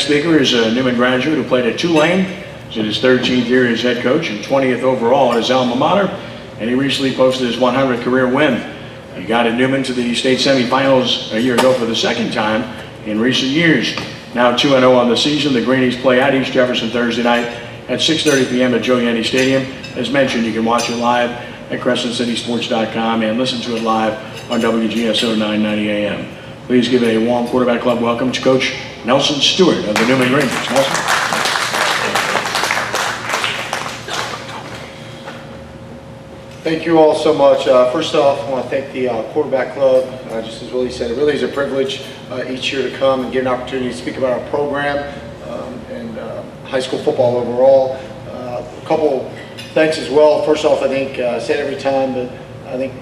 speaker is a Newman graduate who played at Tulane. He's in his 13th year as head coach and 20th overall at his alma mater, and he recently posted his 100th career win. He got Newman to the state semifinals a year ago for the second time in recent years. Now 2-0 on the season, the Greenies play at East Jefferson Thursday night at 6:30 p.m. at Joe Yanni Stadium. As mentioned, you can watch it live at CrescentCitySports.com and listen to it live on WGSO 990 AM. Please give a warm Quarterback Club welcome to Coach Nelson Stewart of the Newman Greenies. Nelson. Thank you all so much. First off, I want to thank the Quarterback Club. Just as Willie said, it really is a privilege each year to come and get an opportunity to speak about our program and high school football overall. A couple thanks as well. First off, I think I say it every time, but I think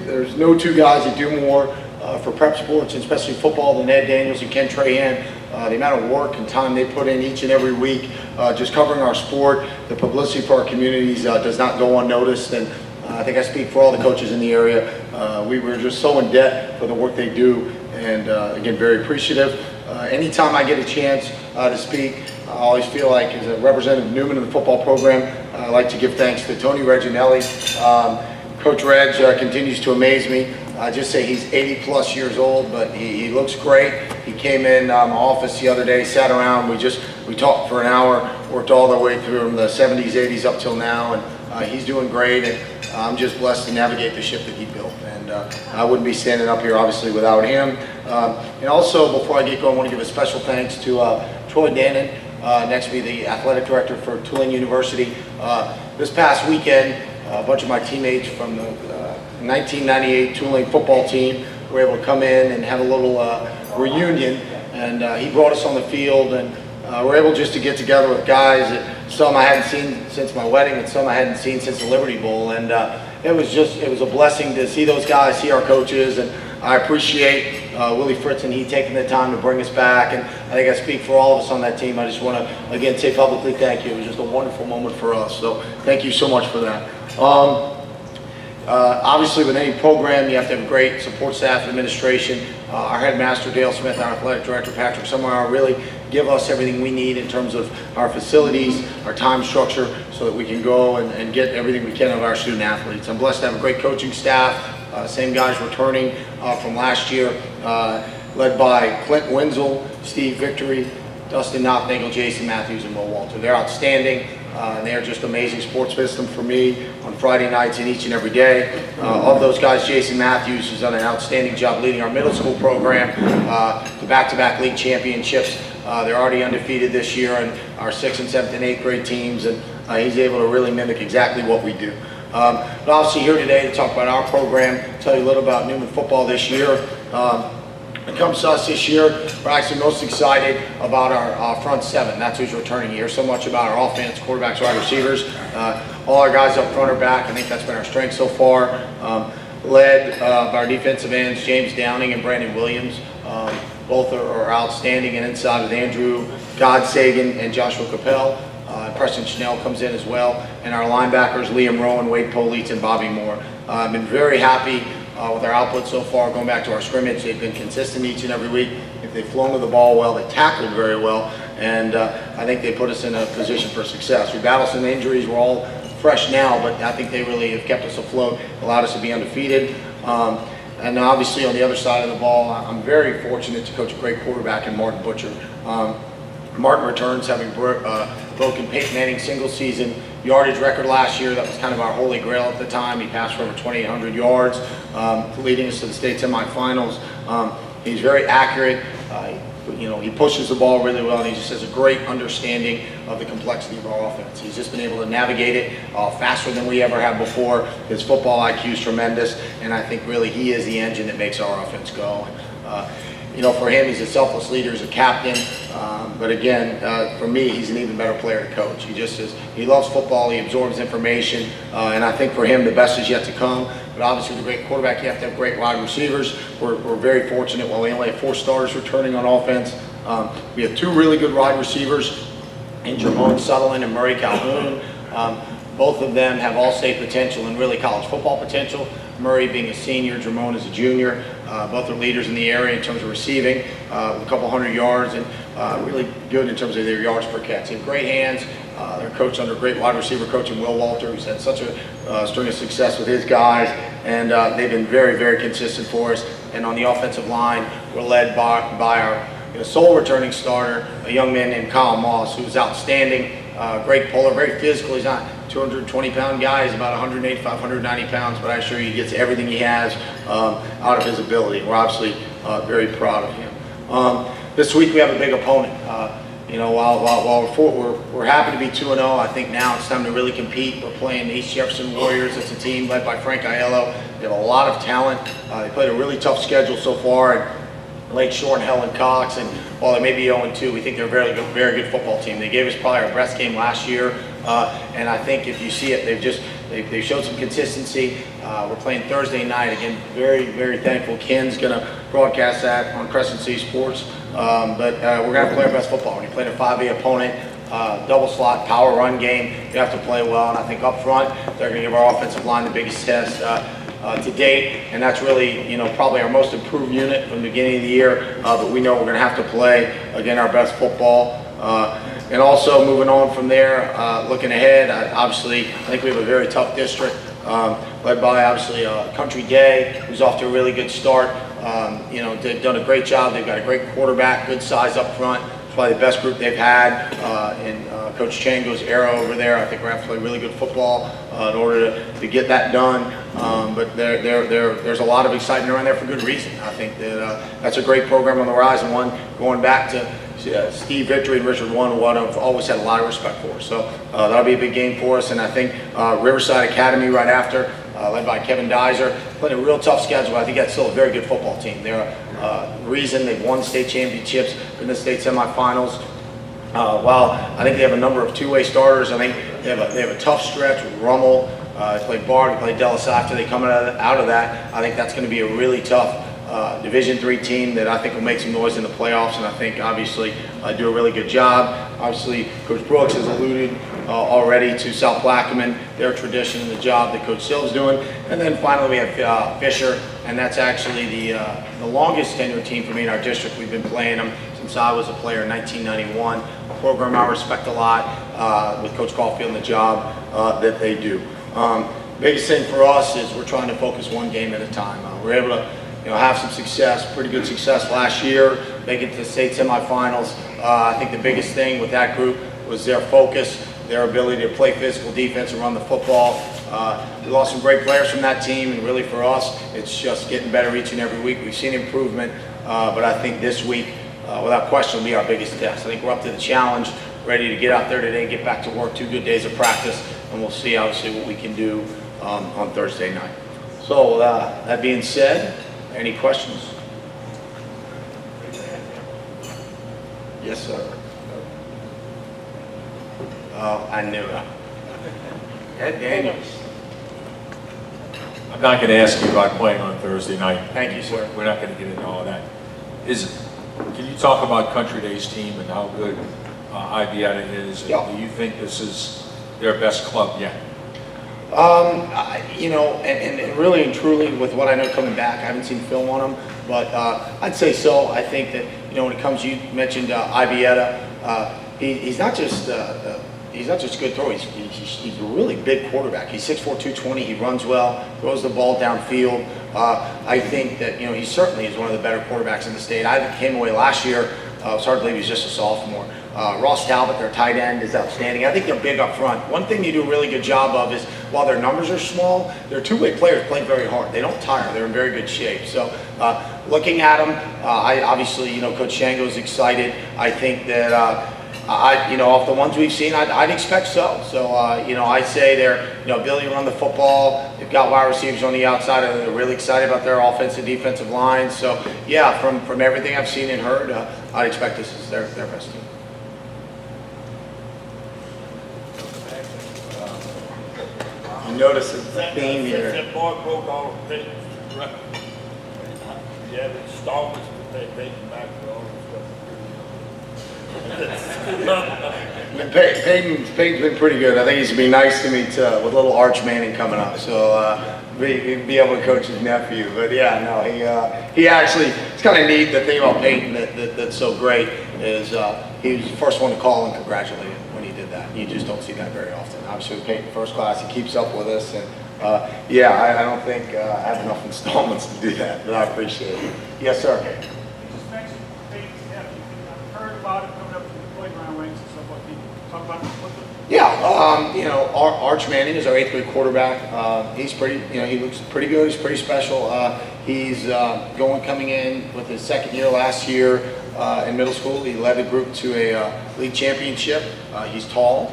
there's no two guys that do more for prep sports, and especially football, than Ed Daniels and Ken Trahan. The amount of work and time they put in each and every week just covering our sport, the publicity for our communities does not go unnoticed, and I think I speak for all the coaches in the area. We were just so in debt for the work they do, and again, very appreciative. Anytime I get a chance to speak, I always feel like as a representative of Newman in the football program, I like to give thanks to Tony Reginelli. Coach Reg continues to amaze me. I just say he's 80 plus years old, but he looks great. He came in my office the other day, sat around, we talked for an hour, worked all the way through from the 70s, 80s up till now, and he's doing great, and I'm just blessed to navigate the ship that he built, and I wouldn't be standing up here obviously without him. And also, before I get going, I want to give a special thanks to Troy Dannon, next to me, the athletic director for Tulane University. This past weekend, a bunch of my teammates from the 1998 Tulane football team were able to come in and have a little reunion, and he brought us on the field, and we're able just to get together with guys that some I hadn't seen since my wedding and some I hadn't seen since the Liberty Bowl, and it was a blessing to see those guys, see our coaches, and I appreciate Willie Fritz and he taking the time to bring us back, and I think I speak for all of us on that team. I just want to again say publicly thank you. It was just a wonderful moment for us, so thank you so much for that. Obviously, with any program, you have to have great support staff and administration. Our headmaster, Dale Smith, our athletic director, Patrick Summerer, really give us everything we need in terms of our facilities, our time structure, so that we can go and get everything we can of our student athletes. I'm blessed to have a great coaching staff, same guys returning from last year, led by Clint Wenzel, Steve Victory, Dustin Knopfnagel, Jason Matthews, and Will Walter. They're outstanding. And they're just amazing sports system for me on Friday nights and each and every day. Of those guys, Jason Matthews has done an outstanding job leading our middle school program to back-to-back league championships. They're already undefeated this year in our 6th and 7th and 8th grade teams, and he's able to really mimic exactly what we do. But obviously here today to talk about our program, tell you a little about Newman football this year. When it comes to us this year, we're actually most excited about our front seven. That's who's returning here. So much about our offense, quarterbacks, wide receivers. All our guys up front are back. I think that's been our strength so far. Led by our defensive ends, James Downing and Brandon Williams. Both are outstanding, and inside with Andrew Godsagan and Joshua Capel. Preston Schnell comes in as well. And our linebackers, Liam Rowan, Wade Politz, and Bobby Moore. I've been very happy with our output so far. Going back to our scrimmage, they've been consistent each and every week. If they've flown to the ball well, they tackled very well, and I think they put us in a position for success. We battled some injuries. We're all fresh now, but I think they really have kept us afloat, allowed us to be undefeated. And obviously on the other side of the ball, I'm very fortunate to coach a great quarterback in Martin Butcher. Martin returns, having broken Peyton Manning's single season yardage record last year. That was kind of our holy grail at the time. He passed for over 2,800 yards, leading us to the state semifinals. He's very accurate. He pushes the ball really well, and he just has a great understanding of the complexity of our offense. He's just been able to navigate it faster than we ever have before. His football IQ is tremendous, and I think really he is the engine that makes our offense go. For him, he's a selfless leader, he's a captain, but again, for me, he's an even better player to coach. He loves football, he absorbs information, and I think for him, the best is yet to come. But obviously, with a great quarterback, you have to have great wide receivers. We're very fortunate. While we only have 4 starters returning on offense, we have 2 really good wide receivers in Jermone Sutherland and Murray Calhoun. Both of them have all-state potential and really college football potential. Murray being a senior, Jermone is a junior. Both are leaders in the area in terms of receiving, with a couple hundred yards, and really good in terms of their yards per catch. They have great hands. They're coached under great wide receiver coach in Will Walter, who's had such a string of success with his guys, and they've been very, very consistent for us. And on the offensive line, we're led by our sole returning starter, a young man named Kyle Moss, who's outstanding, great puller, very physical. He's not 220-pound guy. He's about 185, 190 pounds, but I assure you he gets everything he has out of his ability. We're obviously very proud of him. This week we have a big opponent. While we're happy to be 2-0, I think now it's time to really compete. We're playing East Jefferson Warriors. It's a team led by Frank Aiello. They have a lot of talent. They played a really tough schedule so far. And Lake Shore and Helen Cox, and while they may be 0-2, we think they're a very good football team. They gave us probably our best game last year, and I think if you see it, they've showed some consistency. We're playing Thursday night again. Very, very thankful. Ken's going to broadcast that on Crescent City Sports. But we're going to play our best football. When you play a 5A opponent, double slot, power run game, you have to play well. And I think up front, they're going to give our offensive line the biggest test to date, and that's really, probably our most improved unit from the beginning of the year. But we know we're going to have to play again our best football. And also moving on from there, looking ahead, obviously, I think we have a very tough district, led by obviously Country Day, who's off to a really good start. They've done a great job. They've got a great quarterback, good size up front. It's probably the best group they've had in Coach Chango's era over there. I think we're going to have to play really good football in order to get that done. But there's a lot of excitement around there for good reason. I think that that's a great program on the horizon. One going back to Steve Victory and Richard one I've always had a lot of respect for. So that'll be a big game for us. And I think Riverside Academy right after, led by Kevin Dizer, played a real tough schedule. I think that's still a very good football team. They're reason they've won state championships, in the state semifinals. While I think they have a number of two-way starters, I think they have a tough stretch with Rummel. They play Bard, they play Dellis after they come out of that. I think that's going to be a really tough Division III team that I think will make some noise in the playoffs, and I think obviously do a really good job. Obviously, Coach Brooks has alluded already to South Plaquemine, their tradition and the job that Coach Silva's doing. And then finally we have Fisher, and that's actually the longest tenured team for me in our district. We've been playing them since I was a player in 1991. A program I respect a lot with Coach Caulfield and the job that they do. Biggest thing for us is we're trying to focus one game at a time. We're able to have some success, pretty good success last year, make it to the state semifinals. I think the biggest thing with that group was their focus, their ability to play physical defense and run the football. We lost some great players from that team, and really for us, it's just getting better each and every week. We've seen improvement, but I think this week, without question, will be our biggest test. I think we're up to the challenge, ready to get out there today, get back to work, 2 good days of practice, and we'll see obviously what we can do on Thursday night. So that being said, any questions? Yes, sir. Oh, I knew it. Ed Daniels. I'm not going to ask you about playing on Thursday night. Thank you, sir. We're not going to get into all of that. Can you talk about Country Day's team and how good Ibietta is? And Yeah. do you think this is their best club yet? And really and truly, with what I know coming back, I haven't seen film on him, but I'd say so. I think that when it comes, you mentioned Ibietta, he's not just a good thrower. He's a really big quarterback. He's 6'4", 220. He runs well, throws the ball downfield. I think that he certainly is one of the better quarterbacks in the state. I came away last year. It's hard to believe he's just a sophomore. Ross Talbot, their tight end, is outstanding. I think they're big up front. One thing they do a really good job of is, while their numbers are small, their two-way players play very hard. They don't tire. They're in very good shape. So looking at them, obviously, Coach Shango's excited. I think that, off the ones we've seen, I'd expect so. So, I'd say their ability to run the football, they've got wide receivers on the outside, and they're really excited about their offensive defensive line. So, yeah, from everything I've seen and heard, I'd expect this is their best team. You notice a theme here. That boy broke all the things. Yeah, the installments that they take back for all this stuff. Peyton's been pretty good. I think he's gonna be nice to me with little Arch Manning coming up. So be able to coach his nephew. But yeah, no, he actually, it's kind of neat. The thing about Peyton that's so great is he was the first one to call and congratulate him when he did that. You just don't see that very often. Obviously, with Peyton first class, he keeps up with us, and yeah, I don't think I have enough installments to do that, but I appreciate it. Yes, sir. You just mentioned Peyton's nephew. I've heard about it coming up through the playground ranks and stuff like that. Can you talk about what the Yeah, you know, Arch Manning is our 8th grade quarterback. He's pretty, you know, he looks pretty good. He's pretty special. He's coming in with his 2nd year last year in middle school. He led the group to a league championship. He's tall.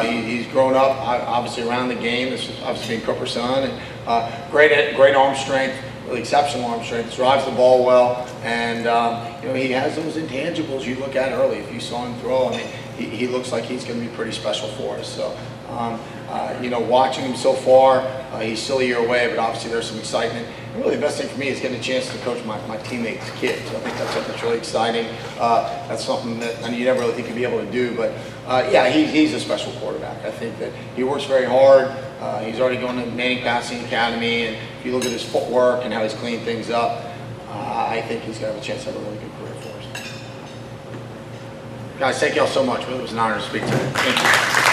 He's grown up, obviously, around the game. This is obviously being Cooper's son. And great arm strength, really exceptional arm strength. Drives the ball well, and you know, he has those intangibles you look at early. If you saw him throw, I mean, he looks like he's going to be pretty special for us. So, you know, watching him so far, he's still a year away, but obviously there's some excitement. And really, the best thing for me is getting a chance to coach my teammates' kids. I think that's something that's really exciting. That's something that you never really think you'd be able to do. But yeah, he's a special quarterback. I think that he works very hard. He's already going to Manning Passing Academy, and if you look at his footwork and how he's cleaning things up, I think he's going to have a chance to have a really good career for us. Guys, thank you all so much. It was an honor to speak to you. Thank you.